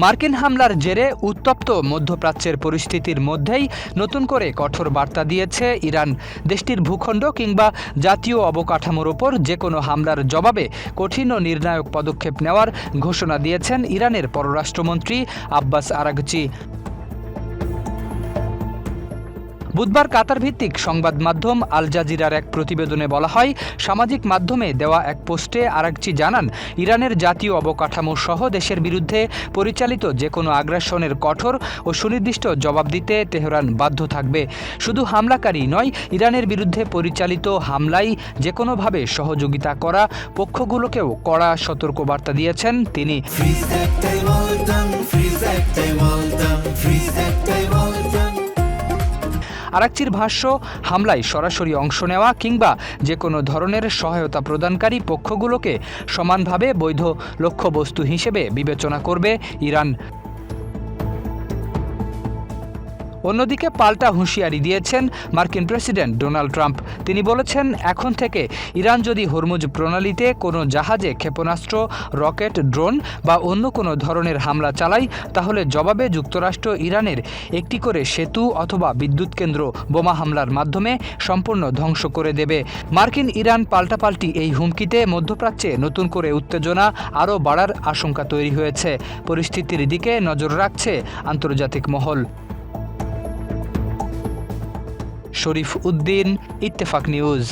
মার্কিন হামলার জেরে উত্তপ্ত মধ্যপ্রাচ্যের পরিস্থিতির মধ্যেই নতুন করে কঠোর বার্তা দিয়েছে ইরান। দেশটির ভূখণ্ড কিংবা জাতীয় অবকাঠামোর ওপর যে কোনো হামলার জবাবে কঠিন ও নির্ণায়ক পদক্ষেপ নেওয়ার ঘোষণা দিয়েছেন ইরানের পররাষ্ট্রমন্ত্রী আব্বাস আরাগচি। বুধবার কাতার ভিত্তিক সংবাদ মাধ্যম আল জাজিরার এক প্রতিবেদনে বলা হয়, সামাজিক মাধ্যমে দেওয়া এক পোস্টে আরাগচি জানান, ইরানের জাতীয় অবকাঠামো সহ দেশের বিরুদ্ধে পরিচালিত যে কোনো আগ্রাসনের কঠোর ও সুনির্দিষ্ট জবাব দিতে তেহরান বাধ্য থাকবে। শুধু হামলাকারী নয়, ইরানের বিরুদ্ধে পরিচালিত হামলায় যে কোনোভাবে সহযোগিতা করা পক্ষগুলোকেও কড়া সতর্কবার্তা দিয়েছেন তিনি। আরাগচির ভাষ্য, হামলায় সরাসরি অংশ নেওয়া কিংবা যে কোনো ধরনের সহায়তা প্রদানকারী পক্ষগুলোকে সমানভাবে বৈধ লক্ষ্যবস্তু হিসেবে বিবেচনা করবে ইরান। অন্যদিকে পাল্টা হুঁশিয়ারি দিয়েছেন মার্কিন প্রেসিডেন্ট ডোনাল্ড ট্রাম্প। তিনি বলেছেন, এখন থেকে ইরান যদি হরমুজ প্রণালীতে কোনো জাহাজে ক্ষেপণাস্ত্র, রকেট, ড্রোন বা অন্য কোনো ধরনের হামলা চালায়, তাহলে জবাবে যুক্তরাষ্ট্র ইরানের একটি করে সেতু অথবা বিদ্যুৎ কেন্দ্র বোমা হামলার মাধ্যমে সম্পূর্ণ ধ্বংস করে দেবে। মার্কিন ইরান পাল্টাপাল্টি এই হুমকিতে মধ্যপ্রাচ্যে নতুন করে উত্তেজনা আরও বাড়ার আশঙ্কা তৈরি হয়েছে। পরিস্থিতির দিকে নজর রাখছে আন্তর্জাতিক মহল। শরীফ উদ্দিন, ইত্তেফাক নিউজ।